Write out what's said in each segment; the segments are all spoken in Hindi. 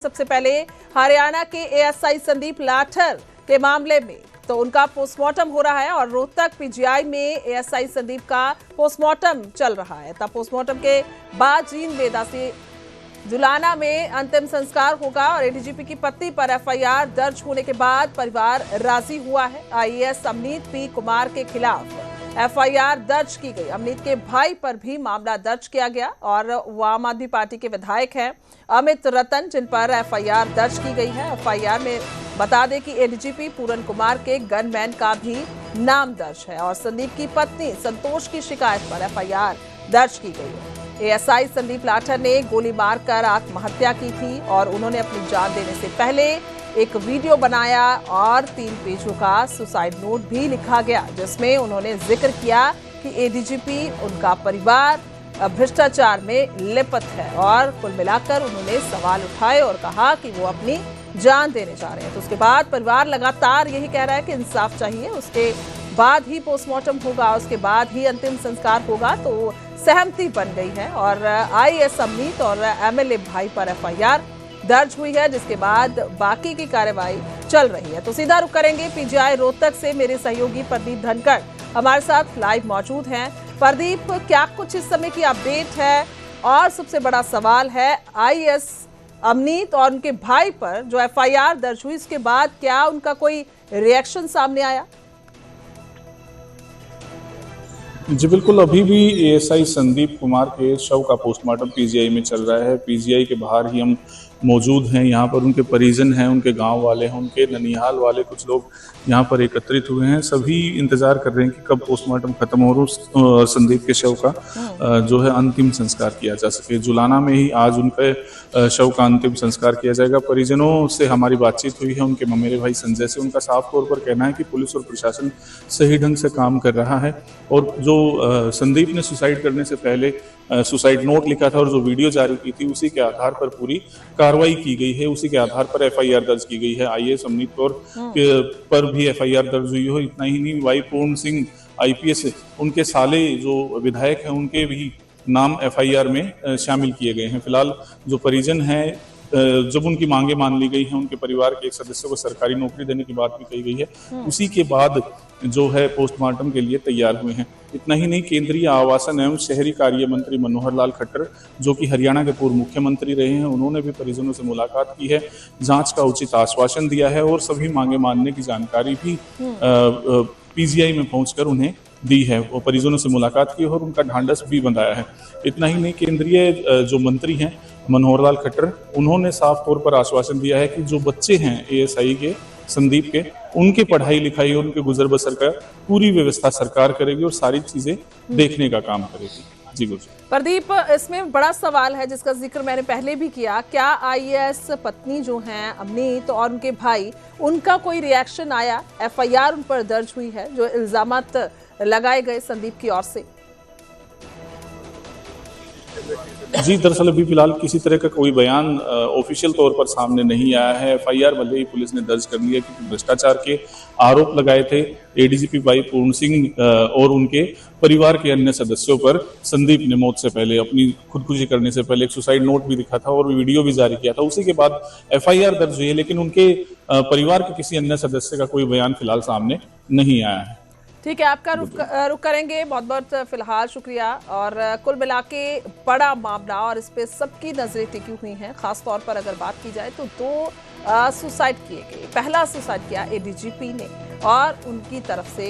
सबसे पहले हरियाणा के एएसआई संदीप लाठर के मामले में तो उनका पोस्टमार्टम हो रहा है और रोहतक पीजीआई में एएसआई संदीप का पोस्टमार्टम चल रहा है। तब पोस्टमार्टम के बाद जींद बेदा से जुलाना में अंतिम संस्कार होगा और एडीजीपी की पत्नी पर एफआईआर दर्ज होने के बाद परिवार राजी हुआ है। आईएएस अमनीत पी कुमार के खिलाफ एफआईआर दर्ज की गई। अमनीत के भाई पर भी मामला दर्ज किया गया और वो आम आदमी पार्टी के विधायक हैं अमित रतन, जिन पर एफआईआर दर्ज की गई है। एफआईआर में बता दें कि एडीजीपी पूरन कुमार के गनमैन का भी नाम दर्ज है और संदीप की पत्नी संतोष की शिकायत पर एफआईआर दर्ज की गई है। एएसआई संदीप लाठर ने गोली मारकर आत्महत्या की थी और उन्होंने अपनी जान देने से पहले एक वीडियो बनाया और 3 पेजों का सुसाइड नोट भी लिखा गया, जिसमें उन्होंने जिक्र किया कि एडीजीपी उनका परिवार भ्रष्टाचार में लिप्त है और कुल मिलाकर उन्होंने सवाल उठाए और कहा कि वो अपनी जान देने जा रहे हैं। तो उसके बाद परिवार लगातार यही कह रहा है कि इंसाफ चाहिए, उसके बाद ही पोस्टमार्टम होगा, उसके बाद ही अंतिम संस्कार होगा। तो सहमति बन गई है और आईएएस अमनीत और एमएलए भाई पर एफआईआर दर्ज हुई है, जिसके बाद बाकी की कार्रवाई चल रही है। तो सीधा रुख करेंगे पीजीआई रोहतक से। मेरे सहयोगी प्रदीप धनखड़ हमारे साथ लाइव मौजूद हैं। प्रदीप, क्या कुछ इस समय की अपडेट है? और सबसे बड़ा सवाल है आईएएस अमनीत और उनके भाई पर जो एफआईआर दर्ज हुई, इसके बाद क्या उनका कोई रिएक्शन सामने आया? जी बिल्कुल, अभी भी एएसआई संदीप कुमार के शव का पोस्टमार्टम पीजीआई में चल रहा है। पीजीआई के बाहर ही हम मौजूद हैं। यहाँ पर उनके परिजन हैं, उनके गांव वाले हैं, उनके ननिहाल वाले कुछ लोग यहाँ पर एकत्रित हुए हैं। सभी इंतजार कर रहे हैं कि कब पोस्टमार्टम खत्म हो और संदीप के शव का जो है अंतिम संस्कार किया जा सके। जुलाना में ही आज उनके शव का अंतिम संस्कार किया जाएगा। परिजनों से हमारी बातचीत हुई है, उनके ममेरे भाई संजय से। उनका साफ तौर पर कहना है कि पुलिस और प्रशासन सही ढंग से काम कर रहा है और जो संदीप ने सुसाइड करने से पहले सुसाइड नोट लिखा था और जो वीडियो जारी की थी, उसी के आधार पर पूरी कार्रवाई की गई है, उसी के आधार पर एफआईआर दर्ज की गई है। आईएएस अमनीत कौर पर भी एफआईआर दर्ज हुई हो। इतना ही नहीं, वाई पूर्ण सिंह आईपीएस उनके साले जो विधायक हैं, उनके भी नाम एफआईआर में शामिल किए गए हैं। फिलहाल जो परिजन हैं, जब उनकी मांगे मान ली गई हैं, उनके परिवार के एक सदस्य को सरकारी नौकरी देने की बात भी कही गई है, उसी के बाद जो है पोस्टमार्टम के लिए तैयार हुए हैं। इतना ही नहीं, केंद्रीय आवासन एवं शहरी कार्य मंत्री मनोहर लाल खट्टर, जो कि हरियाणा के पूर्व मुख्यमंत्री रहे हैं, उन्होंने भी परिजनों से मुलाकात की है, जांच का उचित आश्वासन दिया है और सभी मांगे मानने की जानकारी भी पीजीआई में पहुंचकर उन्हें दी है। वो परिजनों से मुलाकात की और उनका ढांढस भी बंधाया है। इतना ही नहीं, केंद्रीय जो मंत्री हैं मनोहर लाल खट्टर, उन्होंने साफ तौर पर आश्वासन दिया है कि जो बच्चे हैं एएसआई के संदीप के, उनकी पढ़ाई लिखाई और उनके गुजर बसर का पूरी व्यवस्था सरकार करेगी और सारी चीजें देखने का काम करेगी। जी गुजर। प्रदीप, इसमें बड़ा सवाल है जिसका जिक्र मैंने पहले भी किया, क्या आईएएस पत्नी जो हैं अमनीत और उनके भाई, उनका कोई रिएक्शन आया? एफआईआर उन पर दर्ज हुई है जो इल्जामात लगाए गए संदीप की ओर से। जी, दरअसल अभी फिलहाल किसी तरह का कोई बयान ऑफिशियल तौर पर सामने नहीं आया है। एफआईआर भले ही पुलिस ने दर्ज कर लिया क्योंकि भ्रष्टाचार के आरोप लगाए थे एडीजीपी वाई पूर्ण सिंह और उनके परिवार के अन्य सदस्यों पर। संदीप ने मौत से पहले, अपनी खुदकुशी करने से पहले, एक सुसाइड नोट भी लिखा था और वीडियो भी जारी किया था। उसी के बाद एफआईआर दर्ज हुई है, लेकिन उनके परिवार के किसी अन्य सदस्य का कोई बयान फिलहाल सामने नहीं आया है। ठीक है, आपका रुख करेंगे। बहुत बहुत फिलहाल शुक्रिया। और कुल मिला के बड़ा मामला और इस पे सबकी नजरें टिकी हुई हैं। खास तौर पर अगर बात की जाए तो 2 सुसाइड किए गए। पहला सुसाइड किया एडीजीपी ने और उनकी तरफ से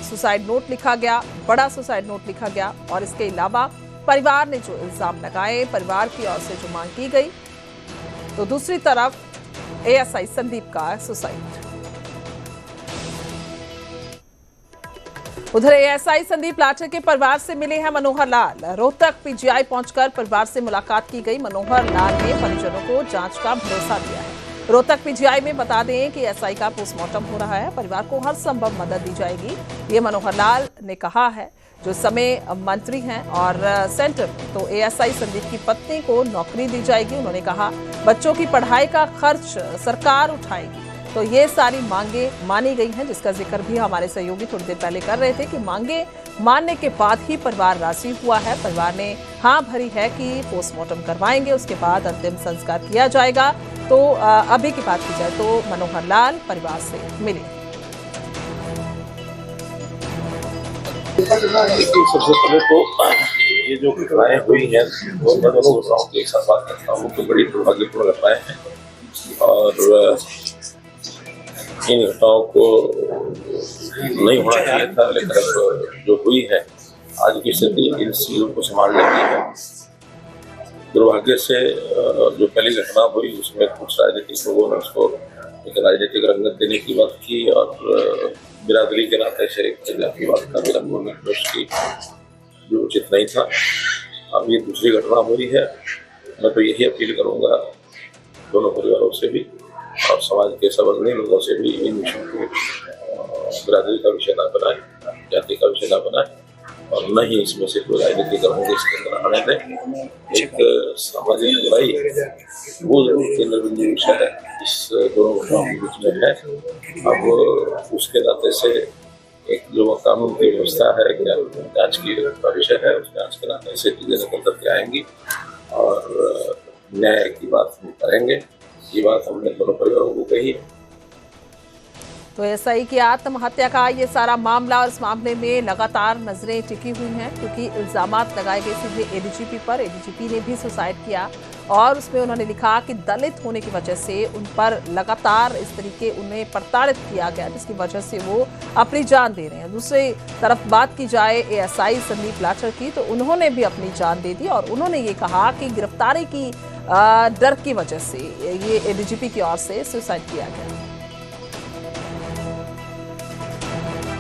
सुसाइड नोट लिखा गया, बड़ा सुसाइड नोट लिखा गया। और इसके अलावा परिवार ने जो इल्जाम लगाए, परिवार की ओर से जो मांग की गई, तो दूसरी तरफ एएसआई संदीप का सुसाइड। उधर एएसआई संदीप लाठर के परिवार से मिले हैं मनोहर लाल। रोहतक पीजीआई पहुंचकर परिवार से मुलाकात की गई। मनोहर लाल ने परिजनों को जांच का भरोसा दिया है। रोहतक पीजीआई में बता दें कि एएसआई का पोस्टमार्टम हो रहा है, परिवार को हर संभव मदद दी जाएगी, ये मनोहर लाल ने कहा है, जो समय मंत्री हैं। और सेंटर तो एएसआई संदीप की पत्नी को नौकरी दी जाएगी। उन्होंने कहा बच्चों की पढ़ाई का खर्च सरकार उठाएगी। तो ये सारी मांगे मानी गई हैं, जिसका जिक्र भी हमारे सहयोगी थोड़ी देर पहले कर रहे थे कि मांगे मानने के बाद ही परिवार राजी हुआ है। परिवार ने हाँ भरी है कि पोस्टमार्टम करवाएंगे, उसके बाद अंतिम संस्कार किया जाएगा। तो अभी की बात की जाए तो मनोहर लाल परिवार से मिले। सबसे पहले तो ये जो घटनाएं हुई हैं वो मैं दोनों घटनाओं की एक साथ बात करता हूँ तो बड़ी दुर्भाग्यपूर्ण घटनाएं हैं और इन घटनाओं को नहीं होना चाहिए था, लेकिन अब जो हुई है आज की स्थिति इन चीजों को संभालने की है। दुर्भाग्य से जो पहली घटना हुई उसमें कुछ राजनीतिक लोगों ने उसको एक राजनीतिक रंगत देने की बात की और बिरादरी के नाते से की बात का विलंब की, जो उचित नहीं था। अब ये दूसरी घटना हुई है, मैं तो यही अपील करूंगा दोनों परिवारों से भी और समाज के सब अग्रणी लोगों से भी इन विषयों को बिरादरी का विषय न बनाए, जाति का विषय न बनाए और न ही इसमें से कोई राजनीति करेंगे इसके अंदर आने दें। एक सामाजिक बुराई वो जरूर केंद्र बिंदु विषय है इस दोनों घटनाओं के बीच में है। अब उसके नाते से एक जो कानून की व्यवस्था है, जांच की विषय है, उस जांच के नाते से चीजें निकल करके आएंगी और न्याय की बात हम करेंगे। ये बात हमने दोनों परिवारों को कही है। तो एसआई की आत्महत्या का ये सारा मामला और इस मामले में लगातार नजरें टिकी हुई हैं, क्योंकि इल्जामात लगाए गए सीधे एडीजीपी पर। एडीजीपी ने भी सुसाइड किया और उसमें उन्होंने लिखा कि दलित होने की वजह से उन पर लगातार इस तरीके उन्हें प्रताड़ित किया गया, जिसकी वजह से वो अपनी जान दे रहे हैं। दूसरी तरफ बात की जाए एएसआई संदीप लाठर की, तो उन्होंने भी अपनी जान दे दी और उन्होंने ये कहा कि गिरफ्तारी की डर की वजह से ये एडीजीपी की ओर से सुसाइड किया गया।